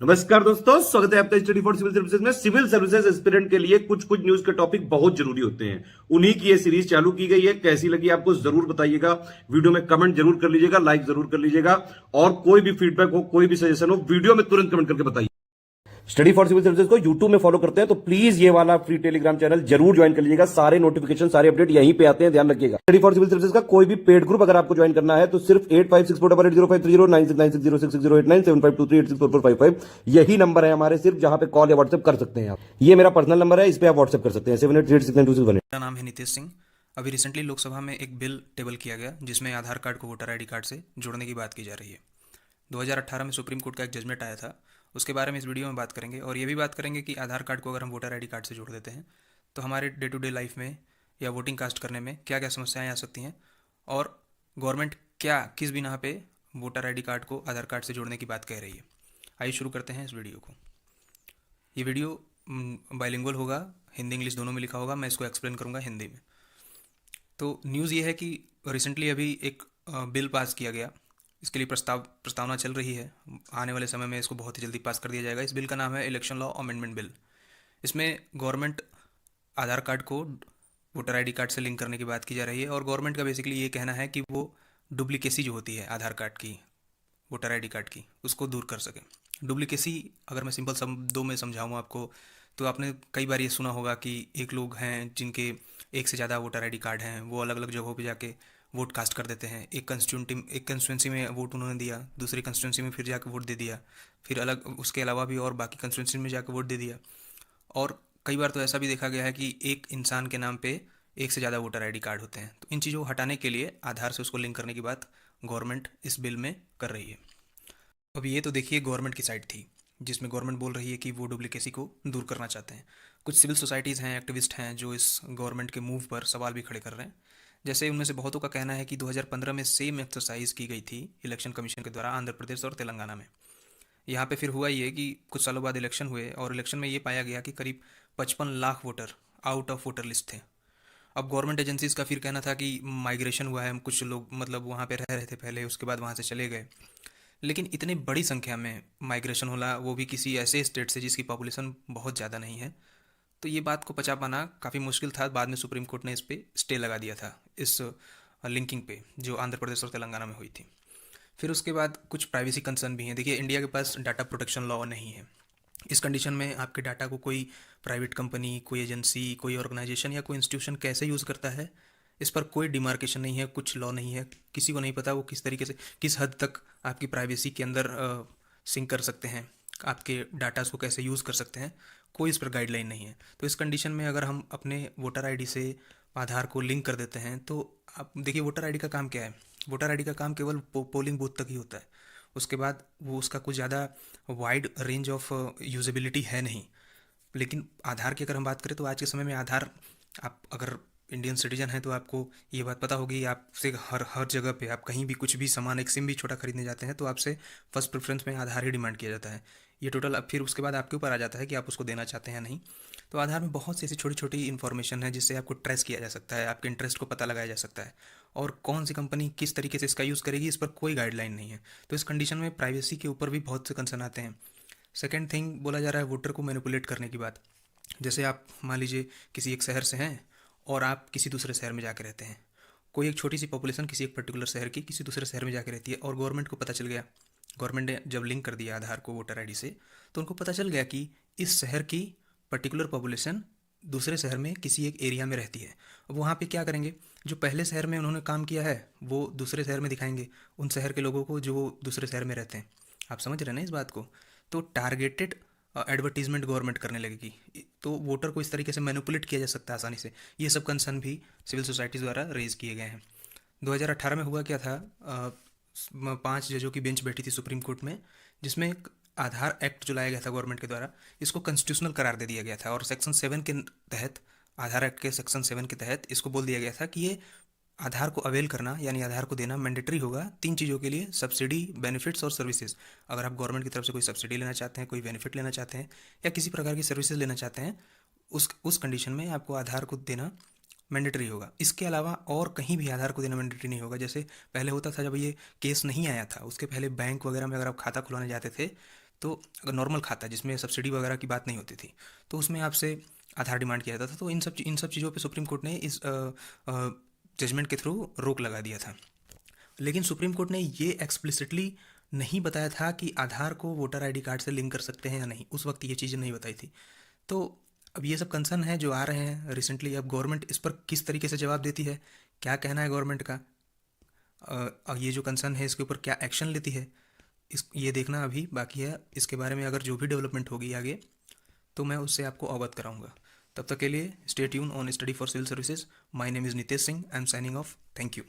नमस्कार दोस्तों, स्वागत है आपका स्टडी फॉर सिविल सर्विसेज में। सिविल सर्विसेज एस्पिरेंट के लिए कुछ कुछ न्यूज के टॉपिक बहुत जरूरी होते हैं, उन्हीं की ये सीरीज चालू की गई है। कैसी लगी आपको जरूर बताइएगा, वीडियो में कमेंट जरूर कर लीजिएगा, लाइक जरूर कर लीजिएगा, और कोई भी फीडबैक हो, कोई भी सजेशन हो, वीडियो में तुरंत कमेंट करके बताइए। स्टडी फॉर सिविल सर्विसेज को यूट्यूब में फॉलो करते हैं तो प्लीज ये वाला फ्री टेलीग्राम चैनल जरूर ज्वाइन कर लीजिएगा। सारे नोटिफिकेशन, सारे अपडेट यहीं पे आते हैं, ध्यान रखिएगा। स्टडी फॉर सिविल सर्विसेज का कोई भी पेड ग्रुप अगर आपको ज्वाइन करना है तो सिर्फ 8564880530 969606689752386445 यही नंबर है हमारे, सिर्फ जहां पे कॉल या व्हाट्सएप कर सकते हैं आप। ये मेरा पर्सनल नंबर है, इस पे आप व्हाट्सएप कर सकते हैं 7838692618। मेरा नाम है नितेश सिंह। अभी रिसेंटली लोकसभा में एक बिल टेबल किया गया जिसमें आधार कार्ड को वोटर आईडी कार्ड से जोड़ने की बात की जा रही है। 2018 में सुप्रीम कोर्ट का एक जजमेंट आया था, उसके बारे में इस वीडियो में बात करेंगे। और ये भी बात करेंगे कि आधार कार्ड को अगर हम वोटर आईडी कार्ड से जोड़ देते हैं तो हमारे डे टू डे लाइफ में या वोटिंग कास्ट करने में क्या क्या समस्याएं आ सकती हैं, और गवर्नमेंट क्या किस बिना पे वोटर आईडी कार्ड को आधार कार्ड से जोड़ने की बात कह रही है। आइए शुरू करते हैं इस वीडियो को। ये वीडियो बाइलिंगुअल होगा, हिंदी इंग्लिश दोनों में लिखा होगा। मैं इसको एक्सप्लेन करूँगा हिंदी में। तो न्यूज़ ये है कि रिसेंटली अभी एक बिल पास किया गया, इसके लिए प्रस्तावना चल रही है। आने वाले समय में इसको बहुत ही जल्दी पास कर दिया जाएगा। इस बिल का नाम है इलेक्शन लॉ अमेंडमेंट बिल। इसमें गवर्नमेंट आधार कार्ड को वोटर आईडी कार्ड से लिंक करने की बात की जा रही है, और गवर्नमेंट का बेसिकली ये कहना है कि वो डुप्लीकेसी जो होती है आधार कार्ड की, वोटर आईडी कार्ड की, उसको दूर कर सके। डुप्लीकेसी अगर मैं सिंपल शब्दों में समझाऊँ आपको, तो आपने कई बार ये सुना होगा कि एक लोग हैं जिनके एक से ज़्यादा वोटर आईडी कार्ड हैं, वो अलग अलग जगहों पे जाके वोट कास्ट कर देते हैं। एक कंस्टिट्यूंसी में वोट उन्होंने दिया, दूसरी कंस्टिट्यूंसी में फिर जाके वोट दे दिया, फिर अलग उसके अलावा भी और बाकी कंस्टिट्यूंसी में जाके वोट दे दिया। और कई बार तो ऐसा भी देखा गया है कि एक इंसान के नाम पे एक से ज़्यादा वोटर आईडी कार्ड होते हैं। तो इन चीज़ों को हटाने के लिए आधार से उसको लिंक करने की बात गवर्नमेंट इस बिल में कर रही है। अब ये तो देखिए गवर्नमेंट की साइड थी, जिसमें गवर्नमेंट बोल रही है कि वो डुप्लीकेसी को दूर करना चाहते हैं। कुछ सिविल सोसाइटीज़ हैं, एक्टिविस्ट हैं, जो इस गवर्नमेंट के मूव पर सवाल भी खड़े कर रहे हैं। जैसे उनमें से बहुतों का कहना है कि 2015 में सेम एक्सरसाइज की गई थी इलेक्शन कमीशन के द्वारा आंध्र प्रदेश और तेलंगाना में। यहाँ पे फिर हुआ ये कि कुछ सालों बाद इलेक्शन हुए, और इलेक्शन में ये पाया गया कि करीब 55 lakh voter out of voter list थे। अब गवर्नमेंट एजेंसीज का फिर कहना था कि माइग्रेशन हुआ है, कुछ लोग मतलब वहाँ पे रह रहे थे पहले, उसके बाद वहाँ से चले गए। लेकिन इतनी बड़ी संख्या में माइग्रेशन होला, वो भी किसी ऐसे स्टेट से जिसकी पॉपुलेशन बहुत ज़्यादा नहीं है, तो ये बात को पचा पाना काफ़ी मुश्किल था। बाद में सुप्रीम कोर्ट ने इस पे स्टे लगा दिया था, इस लिंकिंग पे, जो आंध्र प्रदेश और तेलंगाना में हुई थी। फिर उसके बाद कुछ प्राइवेसी कंसर्न भी हैं। देखिए, इंडिया के पास डाटा प्रोटेक्शन लॉ नहीं है। इस कंडीशन में आपके डाटा को कोई प्राइवेट कंपनी, कोई एजेंसी, कोई ऑर्गेनाइजेशन या कोई इंस्टीट्यूशन कैसे यूज़ करता है, इस पर कोई डिमार्केशन नहीं है, कुछ लॉ नहीं है। किसी को नहीं पता वो किस तरीके से, किस हद तक आपकी प्राइवेसी के अंदर सिंक कर सकते हैं, आपके डाटा को कैसे यूज़ कर सकते हैं, कोई इस पर गाइडलाइन नहीं है। तो इस कंडीशन में अगर हम अपने वोटर आईडी से आधार को लिंक कर देते हैं, तो आप देखिए वोटर आईडी का काम क्या है। वोटर आईडी का काम केवल पोलिंग बूथ तक ही होता है। उसके बाद वो उसका कुछ ज़्यादा वाइड रेंज ऑफ यूजेबिलिटी है नहीं। लेकिन आधार की अगर हम बात करें तो आज के समय में आधार, आप अगर इंडियन सिटीजन हैं तो आपको ये बात पता होगी, आपसे हर हर जगह पे आप कहीं भी कुछ भी सामान, एक सिम भी छोटा खरीदने जाते हैं तो आपसे फर्स्ट प्रेफरेंस में आधार ही डिमांड किया जाता है। ये टोटल अब फिर उसके बाद आपके ऊपर आ जाता है कि आप उसको देना चाहते हैं या नहीं। तो आधार में बहुत सी ऐसी छोटी छोटी इन्फॉर्मेशन है जिससे आपको ट्रेस किया जा सकता है, आपके इंटरेस्ट को पता लगाया जा सकता है, और कौन सी कंपनी किस तरीके से इसका यूज़ करेगी इस पर कोई गाइडलाइन नहीं है। तो इस कंडीशन में प्राइवेसी के ऊपर भी बहुत से कंसर्न आते हैं। सेकेंड थिंग बोला जा रहा है वोटर को मैनिपुलेट करने की बात। जैसे आप मान लीजिए किसी एक शहर से हैं और आप किसी दूसरे शहर में जाके रहते हैं। कोई एक छोटी सी पॉपुलेशन किसी एक पर्टिकुलर शहर की किसी दूसरे शहर में जाके रहती है, और गवर्नमेंट को पता चल गया, गवर्नमेंट ने जब लिंक कर दिया आधार को वोटर आईडी से, तो उनको पता चल गया कि इस शहर की पर्टिकुलर पॉपुलेशन दूसरे शहर में किसी एक एरिया में रहती है। अब वहाँ पे क्या करेंगे, जो पहले शहर में उन्होंने काम किया है वो दूसरे शहर में दिखाएंगे उन शहर के लोगों को जो दूसरे शहर में रहते हैं। आप समझ रहे हैं ना इस बात को। तो टारगेटेड एडवर्टीजमेंट गवर्नमेंट करने लगेगी, तो वोटर को इस तरीके से मैनिपुलेट किया जा सकता है आसानी से। ये सब कंसर्न भी सिविल सोसाइटीज़ द्वारा रेज किए गए हैं। 2018 में हुआ क्या था, 5 जजों की बेंच बैठी थी सुप्रीम कोर्ट में, जिसमें एक आधार एक्ट जो लाया गया था गवर्नमेंट के द्वारा, इसको कॉन्स्टिट्यूशनल करार दे दिया गया था। और सेक्शन 7 के तहत, आधार एक्ट के सेक्शन 7 के तहत इसको बोल दिया गया था कि ये आधार को अवेल करना यानी आधार को देना मैंडेटरी होगा 3 चीज़ों के लिए: सब्सिडी, बेनिफिट्स और सर्विसेज। अगर आप गवर्नमेंट की तरफ से कोई सब्सिडी लेना चाहते हैं, कोई बेनिफिट लेना चाहते हैं, या किसी प्रकार की सर्विसेज लेना चाहते हैं, उस कंडीशन में आपको आधार को देना मैंडेटरी होगा। इसके अलावा और कहीं भी आधार को देना मैंडेटरी नहीं होगा। जैसे पहले होता था, जब ये केस नहीं आया था उसके पहले बैंक वगैरह में अगर आप खाता खुलवाने जाते थे तो अगर नॉर्मल खाता जिसमें सब्सिडी वगैरह की बात नहीं होती थी, तो उसमें आपसे आधार डिमांड किया जाता था। तो इन सब चीज़ों पे सुप्रीम कोर्ट ने इस जजमेंट के थ्रू रोक लगा दिया था। लेकिन सुप्रीम कोर्ट ने ये एक्सप्लिसिटली नहीं बताया था कि आधार को वोटर आईडी कार्ड से लिंक कर सकते हैं या नहीं, उस वक्त ये चीज़ें नहीं बताई थी। तो अब ये सब कंसर्न है जो आ रहे हैं रिसेंटली। अब गवर्नमेंट इस पर किस तरीके से जवाब देती है, क्या कहना है गवर्नमेंट का, ये जो कंसर्न है इसके ऊपर क्या एक्शन लेती है, इस ये देखना अभी बाकी है। इसके बारे में अगर जो भी डेवलपमेंट होगी आगे तो मैं उससे आपको अवगत कराऊंगा। तब तक के लिए stay tune on study for civil services. My name is Nitesh Singh. I am signing off. Thank you.